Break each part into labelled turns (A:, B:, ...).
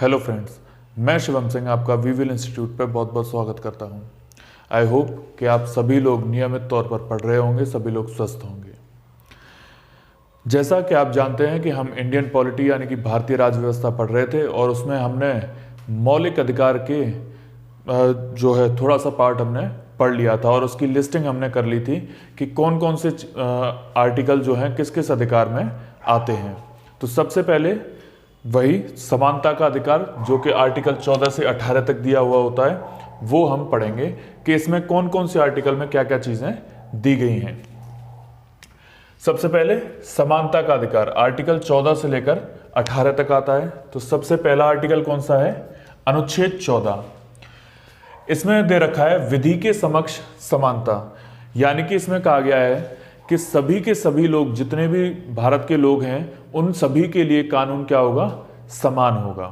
A: Hello friends, मैं शिवम सिंह आपका weevil institute पर बहुत बहुत स्वागत करता हूं। आई होप कि आप सभी लोग नियमित तौर पर पढ़ रहे होंगे, सभी लोग स्वस्थ होंगे। जैसा कि आप जानते हैं कि हम इंडियन पॉलिटी यानी कि भारतीय राज्य व्यवस्था पढ़ रहे थे और उसमें हमने मौलिक अधिकार के जो है थोड़ा सा पार्ट हमने पढ़ लिया था और उसकी लिस्टिंग हमने कर ली थी कि कौन कौन से आर्टिकल जो हैं किस किस अधिकार में आते हैं। तो सबसे पहले वही समानता का अधिकार जो कि आर्टिकल 14 से 18 तक दिया हुआ होता है, वो हम पढ़ेंगे कि इसमें कौन कौन से आर्टिकल में क्या क्या चीजें दी गई हैं। सबसे पहले समानता का अधिकार आर्टिकल 14 से लेकर 18 तक आता है। तो सबसे पहला आर्टिकल कौन सा है? अनुच्छेद 14। इसमें दे रखा है विधि के समक्ष समानता, यानी कि इसमें कहा गया है कि सभी के सभी लोग, जितने भी भारत के लोग हैं, उन सभी के लिए कानून क्या होगा? समान होगा।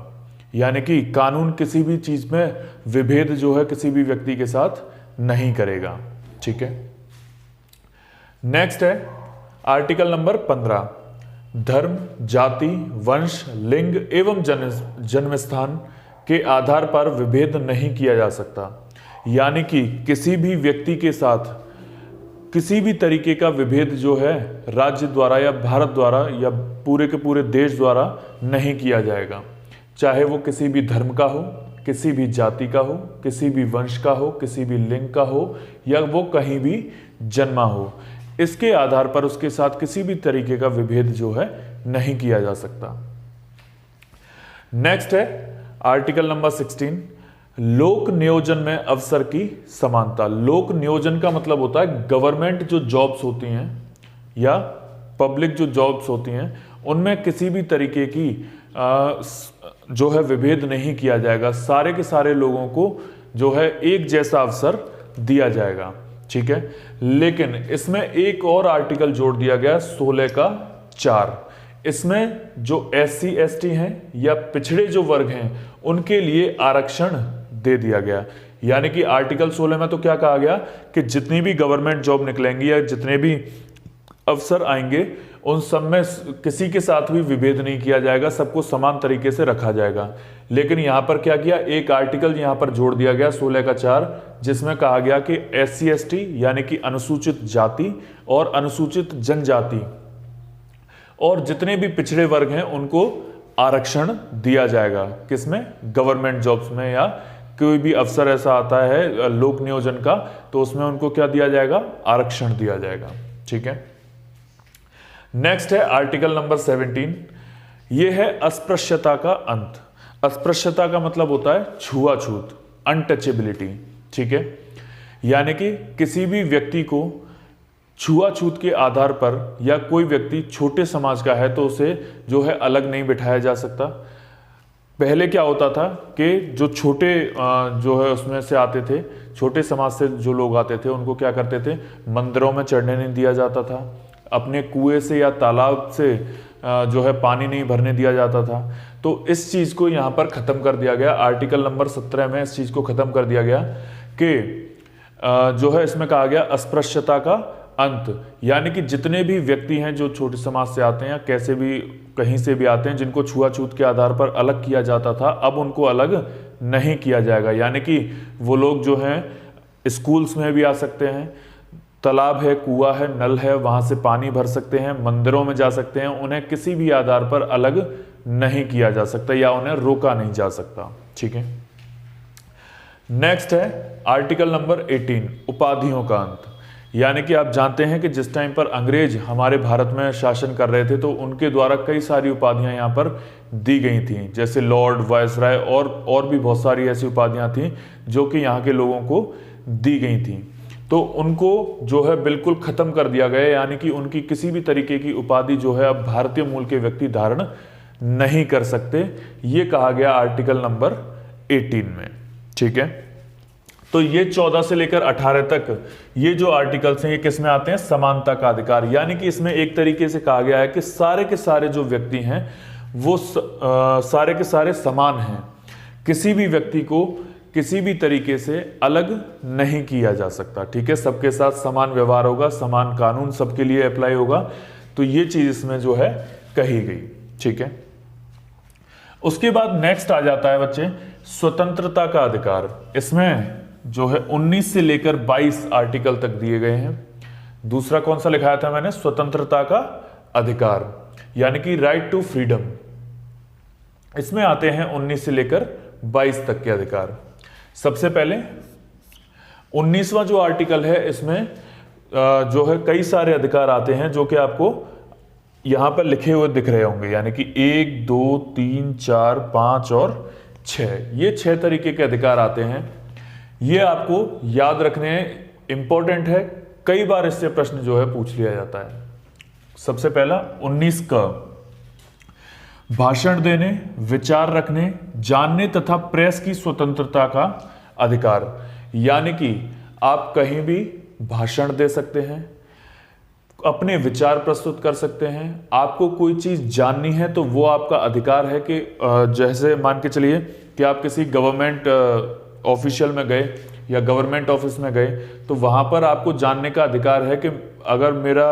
A: यानी कि कानून किसी भी चीज में विभेद जो है किसी भी व्यक्ति के साथ नहीं करेगा। ठीक है। नेक्स्ट है आर्टिकल नंबर 15। धर्म, जाति, वंश, लिंग एवं जन्म स्थान के आधार पर विभेद नहीं किया जा सकता। यानी कि किसी भी व्यक्ति के साथ किसी भी तरीके का विभेद जो है राज्य द्वारा या भारत द्वारा या पूरे के पूरे देश द्वारा नहीं किया जाएगा। चाहे वो किसी भी धर्म का हो, किसी भी जाति का हो, किसी भी वंश का हो, किसी भी लिंग का हो या वो कहीं भी जन्मा हो, इसके आधार पर उसके साथ किसी भी तरीके का विभेद जो है नहीं किया जा सकता। नेक्स्ट है आर्टिकल नंबर 16। लोक नियोजन में अवसर की समानता। लोक नियोजन का मतलब होता है गवर्नमेंट जो जॉब्स होती हैं या पब्लिक जो जॉब्स होती हैं, उनमें किसी भी तरीके की जो है विभेद नहीं किया जाएगा। सारे के सारे लोगों को जो है एक जैसा अवसर दिया जाएगा। ठीक है। लेकिन इसमें एक और आर्टिकल जोड़ दिया गया 16 का 4। इसमें जो SC ST हैं या पिछड़े जो वर्ग हैं उनके लिए आरक्षण दे दिया गया। यानी कि आर्टिकल 16 में तो क्या कहा गया कि जितनी भी गवर्नमेंट जॉब निकलेंगी या जितने भी अफसर आएंगे उन सब में किसी के साथ भी विभेद नहीं किया जाएगा, सबको समान तरीके से रखा जाएगा। लेकिन यहां पर क्या किया, एक आर्टिकल यहां पर जोड़ दिया गया 16 का 4, जिसमें कहा गया कि SC ST यानी कि अनुसूचित जाति और अनुसूचित जनजाति और जितने भी पिछड़े वर्ग हैं उनको आरक्षण दिया जाएगा। किसमें? गवर्नमेंट जॉब्स में या कोई भी अफसर ऐसा आता है लोक नियोजन का, तो उसमें उनको क्या दिया जाएगा? आरक्षण दिया जाएगा। ठीक है। नेक्स्ट है आर्टिकल नंबर 17। यह है अस्पृश्यता का अंत। अस्पृश्यता का मतलब होता है छुआछूत, अनटचेबिलिटी। ठीक है। यानी कि किसी भी व्यक्ति को छुआछूत के आधार पर या कोई व्यक्ति छोटे समाज का है तो उसे जो है अलग नहीं बिठाया जा सकता। पहले क्या होता था कि जो छोटे जो है उसमें से आते थे, छोटे समाज से जो लोग आते थे उनको क्या करते थे? मंदिरों में चढ़ने नहीं दिया जाता था, अपने कुएं से या तालाब से जो है पानी नहीं भरने दिया जाता था। तो इस चीज़ को यहाँ पर ख़त्म कर दिया गया। आर्टिकल नंबर 17 में इस चीज़ को ख़त्म कर दिया गया कि जो है इसमें कहा गया अस्पृश्यता का अंत। यानी कि जितने भी व्यक्ति हैं जो छोटे समाज से आते हैं या कैसे भी कहीं से भी आते हैं, जिनको छुआछूत के आधार पर अलग किया जाता था, अब उनको अलग नहीं किया जाएगा। यानी कि वो लोग जो हैं स्कूल्स में भी आ सकते हैं, तालाब है, कुआं है, नल है, वहां से पानी भर सकते हैं, मंदिरों में जा सकते हैं, उन्हें किसी भी आधार पर अलग नहीं किया जा सकता या उन्हें रोका नहीं जा सकता। ठीक है। नेक्स्ट है आर्टिकल नंबर 18। उपाधियों का अंत। यानी कि आप जानते हैं कि जिस टाइम पर अंग्रेज हमारे भारत में शासन कर रहे थे तो उनके द्वारा कई सारी उपाधियां यहाँ पर दी गई थी, जैसे लॉर्ड, वायसराय और भी बहुत सारी ऐसी उपाधियां थी जो कि यहाँ के लोगों को दी गई थी। तो उनको जो है बिल्कुल खत्म कर दिया गया। यानी कि उनकी किसी भी तरीके की उपाधि जो है अब भारतीय मूल के व्यक्ति धारण नहीं कर सकते, ये कहा गया आर्टिकल नंबर 18 में। ठीक है। तो ये 14 से लेकर 18 तक ये जो आर्टिकल्स हैं ये किस में आते हैं? समानता का अधिकार। यानी कि इसमें एक तरीके से कहा गया है कि सारे के सारे जो व्यक्ति हैं वो सारे के सारे समान हैं। किसी भी व्यक्ति को किसी भी तरीके से अलग नहीं किया जा सकता। ठीक है। सबके साथ समान व्यवहार होगा, समान कानून सबके लिए अप्लाई होगा। तो ये चीज इसमें जो है कही गई। ठीक है। उसके बाद नेक्स्ट आ जाता है बच्चे स्वतंत्रता का अधिकार। इसमें जो है 19 से लेकर 22 आर्टिकल तक दिए गए हैं। दूसरा कौन सा लिखाया था मैंने, स्वतंत्रता का अधिकार, यानी कि राइट टू फ्रीडम। इसमें आते हैं 19 से लेकर 22 तक के अधिकार। सबसे पहले 19वां जो आर्टिकल है, इसमें जो है कई सारे अधिकार आते हैं जो कि आपको यहां पर लिखे हुए दिख रहे होंगे, यानी कि 1 2 3 4 5 और 6, ये 6 तरीके के अधिकार आते हैं। ये आपको याद रखने इंपॉर्टेंट है, कई बार इससे प्रश्न जो है पूछ लिया जाता है। सबसे पहला 19 का, भाषण देने, विचार रखने, जानने तथा प्रेस की स्वतंत्रता का अधिकार, यानी कि आप कहीं भी भाषण दे सकते हैं, अपने विचार प्रस्तुत कर सकते हैं। आपको कोई चीज जाननी है तो वो आपका अधिकार है कि जैसे मान के चलिए कि आप किसी गवर्नमेंट ऑफिशियल में गए या गवर्नमेंट ऑफिस में गए, तो वहां पर आपको जानने का अधिकार है कि अगर मेरा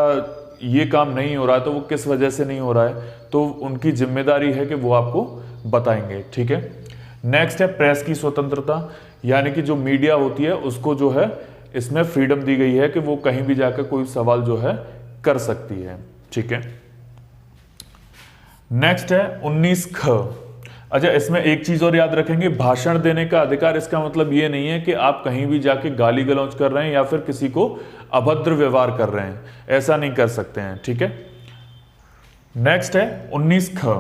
A: ये काम नहीं हो रहा है तो वो किस वजह से नहीं हो रहा है, तो उनकी जिम्मेदारी है कि वो आपको बताएंगे। ठीक है। नेक्स्ट है प्रेस की स्वतंत्रता, यानी कि जो मीडिया होती है उसको जो है इसमें फ्रीडम दी गई है कि वो कहीं भी जाकर कोई सवाल जो है कर सकती है। ठीक है। नेक्स्ट है 19 ख। अच्छा, इसमें एक चीज और याद रखेंगे, भाषण देने का अधिकार, इसका मतलब ये नहीं है कि आप कहीं भी जाके गाली गलौज कर रहे हैं या फिर किसी को अभद्र व्यवहार कर रहे हैं, ऐसा नहीं कर सकते हैं। ठीक है। नेक्स्ट है 19 ख,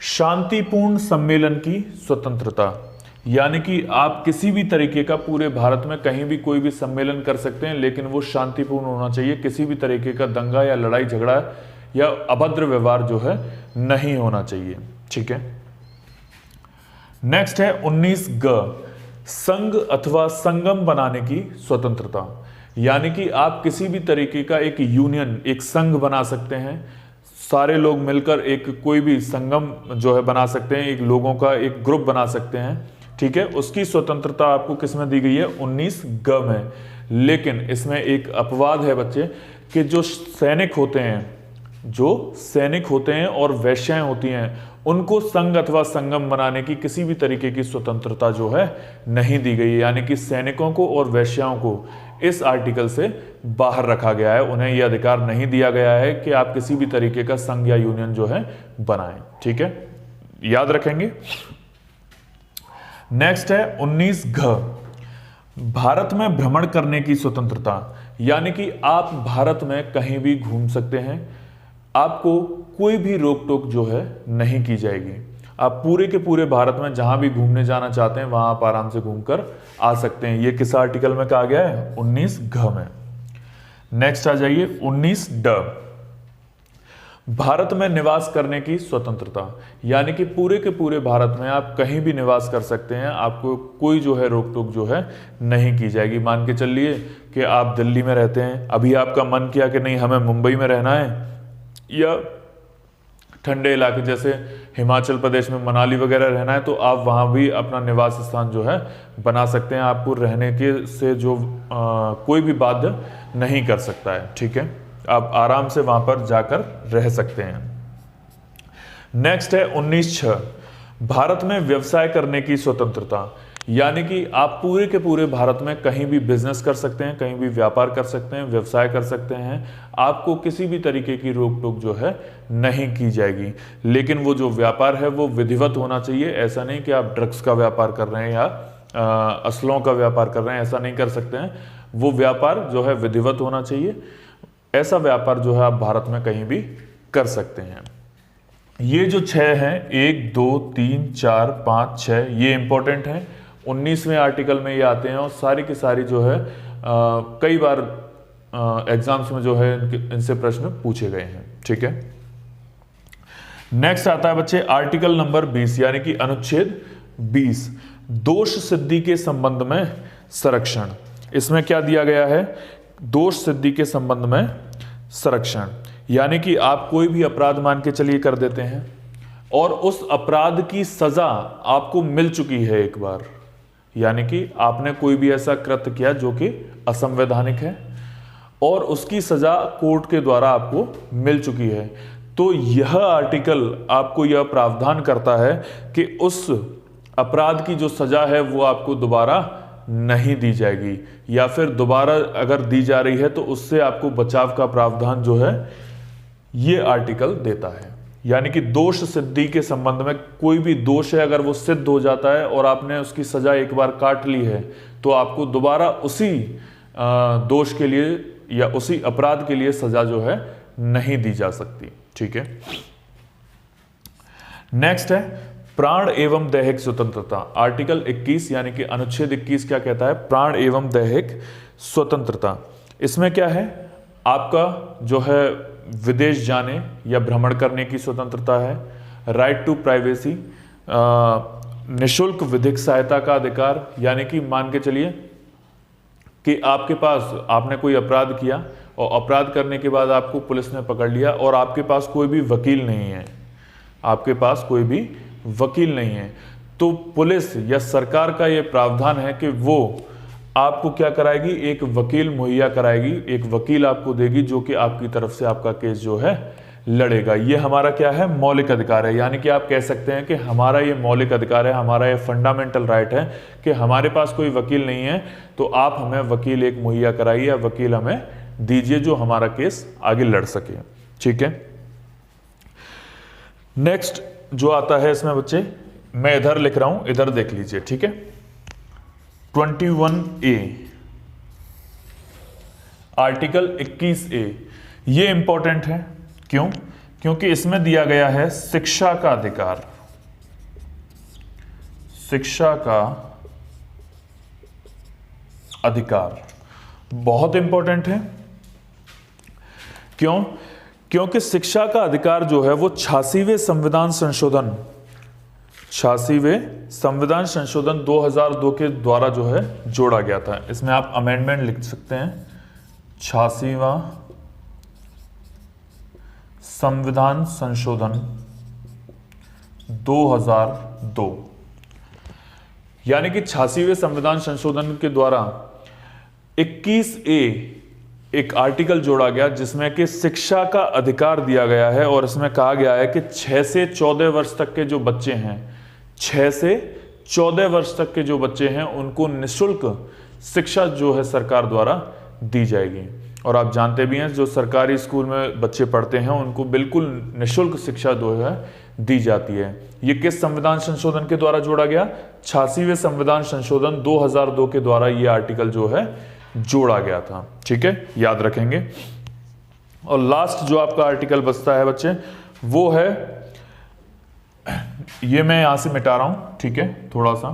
A: शांतिपूर्ण सम्मेलन की स्वतंत्रता, यानी कि आप किसी भी तरीके का पूरे भारत में कहीं भी कोई भी सम्मेलन कर सकते हैं, लेकिन वो शांतिपूर्ण होना चाहिए। किसी भी तरीके का दंगा या लड़ाई झगड़ा या अभद्र व्यवहार जो है नहीं होना चाहिए। ठीक है। नेक्स्ट है 19 ग, संघ अथवा संगम बनाने की स्वतंत्रता, यानी कि आप किसी भी तरीके का एक यूनियन, एक संघ बना सकते हैं। सारे लोग मिलकर एक कोई भी संगम जो है बना सकते हैं, एक लोगों का एक ग्रुप बना सकते हैं। ठीक है। उसकी स्वतंत्रता आपको किस में दी गई है, 19 ग में। लेकिन इसमें एक अपवाद है बच्चे कि जो सैनिक होते हैं और वेश्याएं होती हैं, उनको संघ अथवा संगम बनाने की किसी भी तरीके की स्वतंत्रता जो है नहीं दी गई है, यानी कि सैनिकों को और वेश्याओं को इस आर्टिकल से बाहर रखा गया है। उन्हें यह अधिकार नहीं दिया गया है कि आप किसी भी तरीके का संघ या यूनियन जो है बनाएं। ठीक है, याद रखेंगे। नेक्स्ट है 19 घ, भारत में भ्रमण करने की स्वतंत्रता, यानी कि आप भारत में कहीं भी घूम सकते हैं, आपको कोई भी रोक टोक जो है नहीं की जाएगी। आप पूरे के पूरे भारत में जहां भी घूमने जाना चाहते हैं वहां आप आराम से घूमकर आ सकते हैं। ये किस आर्टिकल में कहा गया है, 19 घ में। नेक्स्ट आ जाइए 19 ड, भारत में निवास करने की स्वतंत्रता, यानी कि पूरे के पूरे भारत में आप कहीं भी निवास कर सकते हैं, आपको कोई जो है रोक टोक जो है नहीं की जाएगी। मान के चलिए कि आप दिल्ली में रहते हैं, अभी आपका मन किया कि नहीं हमें मुंबई में रहना है, या ठंडे इलाके जैसे हिमाचल प्रदेश में मनाली वगैरह रहना है, तो आप वहाँ भी अपना निवास स्थान जो है बना सकते हैं। आपको रहने के से जो कोई भी बाध्य नहीं कर सकता है। ठीक है, आप आराम से वहाँ पर जाकर रह सकते हैं। नेक्स्ट है 19 छ, भारत में व्यवसाय करने की स्वतंत्रता, यानी कि आप पूरे के पूरे भारत में कहीं भी बिजनेस कर सकते हैं, कहीं भी व्यापार कर सकते हैं, व्यवसाय कर सकते हैं। आपको किसी भी तरीके की रोक टोक जो है नहीं की जाएगी, लेकिन वो जो व्यापार है वो विधिवत होना चाहिए। ऐसा नहीं कि आप ड्रग्स का व्यापार कर रहे हैं या असलों का व्यापार कर रहे हैं, ऐसा नहीं कर सकते हैं। वो व्यापार जो है विधिवत होना चाहिए। ऐसा व्यापार जो है आप भारत में कहीं भी कर सकते हैं। ये जो 6 हैं, 1 2 3 4 5 6, ये इंपॉर्टेंट हैं। 19वें आर्टिकल में ये आते हैं और सारी की सारी जो है कई बार एग्जाम्स में जो है इनसे प्रश्न पूछे गए हैं। ठीक है, नेक्स्ट आता है बच्चे आर्टिकल नंबर 20, यानी कि अनुच्छेद 20, दोष सिद्धि के संबंध में संरक्षण। इसमें क्या दिया गया है, दोष सिद्धि के संबंध में संरक्षण, यानी कि आप कोई भी अपराध मान के चलिए कर देते हैं और उस अपराध की सजा आपको मिल चुकी है एक बार, यानी कि आपने कोई भी ऐसा कृत्य किया जो कि असंवैधानिक है और उसकी सजा कोर्ट के द्वारा आपको मिल चुकी है, तो यह आर्टिकल आपको यह प्रावधान करता है कि उस अपराध की जो सजा है वो आपको दोबारा नहीं दी जाएगी, या फिर दोबारा अगर दी जा रही है तो उससे आपको बचाव का प्रावधान जो है ये आर्टिकल देता है। यानी कि दोष सिद्धि के संबंध में कोई भी दोष है अगर वो सिद्ध हो जाता है और आपने उसकी सजा एक बार काट ली है तो आपको दोबारा उसी दोष के लिए या उसी अपराध के लिए सजा जो है नहीं दी जा सकती। ठीक है, नेक्स्ट है प्राण एवं दैहिक स्वतंत्रता। आर्टिकल 21 यानी कि अनुच्छेद 21 क्या कहता है? प्राण एवं दैहिक स्वतंत्रता। इसमें क्या है? आपका जो है विदेश जाने या भ्रमण करने की स्वतंत्रता है, राइट टू प्राइवेसी, निशुल्क विधिक सहायता का अधिकार, यानी कि मान के चलिए कि आपके पास आपने कोई अपराध किया और अपराध करने के बाद आपको पुलिस ने पकड़ लिया और आपके पास कोई भी वकील नहीं है, आपके पास कोई भी वकील नहीं है, तो पुलिस या सरकार का ये प्रावधान है कि वो आपको क्या कराएगी? एक वकील मुहैया कराएगी, एक वकील आपको देगी जो कि आपकी तरफ से आपका केस जो है लड़ेगा। ये हमारा क्या है? मौलिक अधिकार है। यानी कि आप कह सकते हैं कि हमारा ये मौलिक अधिकार है, हमारा ये फंडामेंटल राइट है कि हमारे पास कोई वकील नहीं है तो आप हमें वकील एक मुहैया कराइए या वकील हमें दीजिए जो हमारा केस आगे लड़ सके। ठीक है, नेक्स्ट जो आता है इसमें बच्चे, मैं इधर लिख रहा हूं, इधर देख लीजिए। ठीक है, 21A, आर्टिकल 21A, ये इंपॉर्टेंट है। क्यों? क्योंकि इसमें दिया गया है शिक्षा का अधिकार, शिक्षा का अधिकार बहुत इंपॉर्टेंट है। क्यों? क्योंकि शिक्षा का अधिकार जो है वो 86वें संविधान संशोधन 2002 के द्वारा जो है जोड़ा गया था। इसमें आप अमेंडमेंट लिख सकते हैं, 86वां संविधान संशोधन 2002, यानी कि 86वें संविधान संशोधन के द्वारा 21A एक आर्टिकल जोड़ा गया जिसमें कि शिक्षा का अधिकार दिया गया है और इसमें कहा गया है कि 6 से 14 वर्ष तक के जो बच्चे हैं, 6 से 14 वर्ष तक के जो बच्चे हैं उनको निःशुल्क शिक्षा जो है सरकार द्वारा दी जाएगी। और आप जानते भी हैं जो सरकारी स्कूल में बच्चे पढ़ते हैं उनको बिल्कुल निःशुल्क शिक्षा जो है दी जाती है। ये किस संविधान संशोधन के द्वारा जोड़ा गया? 86वें संविधान संशोधन 2002 के द्वारा ये आर्टिकल जो है जोड़ा गया था। ठीक है, याद रखेंगे। और लास्ट जो आपका आर्टिकल बचता है बच्चे वो है, ये मैं यहां से मिटा रहा हूं। ठीक है, थोड़ा सा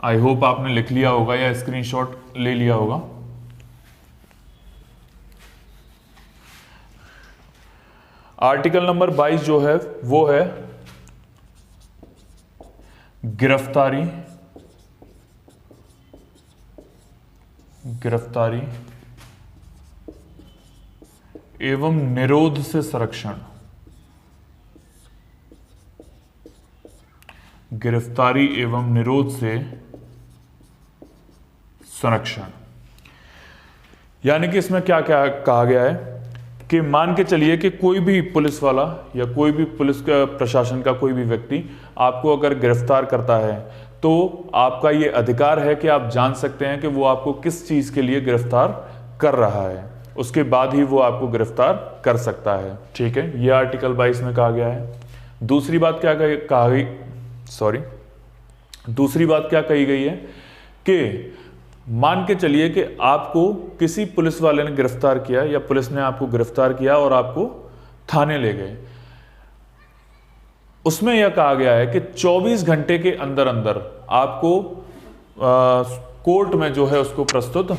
A: आई होप आपने लिख लिया होगा या स्क्रीनशॉट ले लिया होगा। आर्टिकल नंबर 22 जो है वो है गिरफ्तारी एवं निरोध से संरक्षण। गिरफ्तारी एवं निरोध से संरक्षण, यानी कि इसमें क्या क्या कहा गया है कि मान के चलिए कि कोई भी पुलिस वाला या कोई भी पुलिस का प्रशासन का कोई भी व्यक्ति आपको अगर गिरफ्तार करता है तो आपका ये अधिकार है कि आप जान सकते हैं कि वो आपको किस चीज के लिए गिरफ्तार कर रहा है, उसके बाद ही वो आपको गिरफ्तार कर सकता है। ठीक है, ये आर्टिकल 22 में कहा गया है। दूसरी बात क्या कही गई है कि मान के चलिए कि आपको किसी पुलिस वाले ने गिरफ्तार किया या पुलिस ने आपको गिरफ्तार किया और आपको थाने ले गए। उसमें यह कहा गया है कि 24 घंटे के अंदर अंदर आपको कोर्ट में जो है उसको प्रस्तुत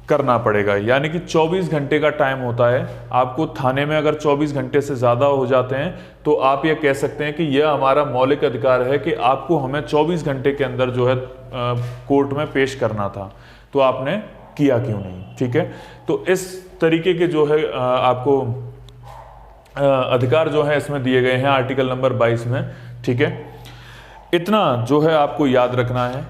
A: करना पड़ेगा। यानी कि 24 घंटे का टाइम होता है आपको थाने में। अगर 24 घंटे से ज़्यादा हो जाते हैं तो आप ये कह सकते हैं कि यह हमारा मौलिक अधिकार है कि आपको हमें 24 घंटे के अंदर जो है कोर्ट में पेश करना था, तो आपने किया क्यों नहीं। ठीक है, तो इस तरीके के जो है आपको अधिकार जो है इसमें दिए गए हैं आर्टिकल नंबर 22 में। ठीक है, इतना जो है आपको याद रखना है।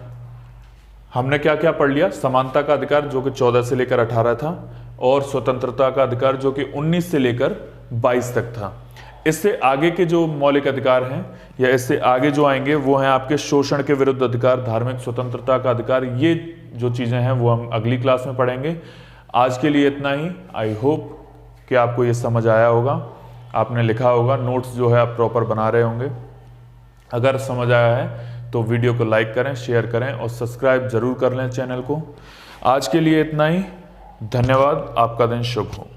A: हमने क्या क्या पढ़ लिया? समानता का अधिकार जो कि 14 से लेकर 18 था, और स्वतंत्रता का अधिकार जो कि 19 से लेकर 22 तक था। इससे आगे के जो मौलिक अधिकार हैं या इससे आगे जो आएंगे वो हैं आपके शोषण के विरुद्ध अधिकार, धार्मिक स्वतंत्रता का अधिकार। ये जो चीज़ें हैं वो हम अगली क्लास में पढ़ेंगे। आज के लिए इतना ही। आई होप कि आपको ये समझ आया होगा, आपने लिखा होगा, नोट्स जो है आप प्रॉपर बना रहे होंगे। अगर समझ आया है तो वीडियो को लाइक करें, शेयर करें और सब्सक्राइब जरूर कर लें चैनल को। आज के लिए इतना ही। धन्यवाद। आपका दिन शुभ हो।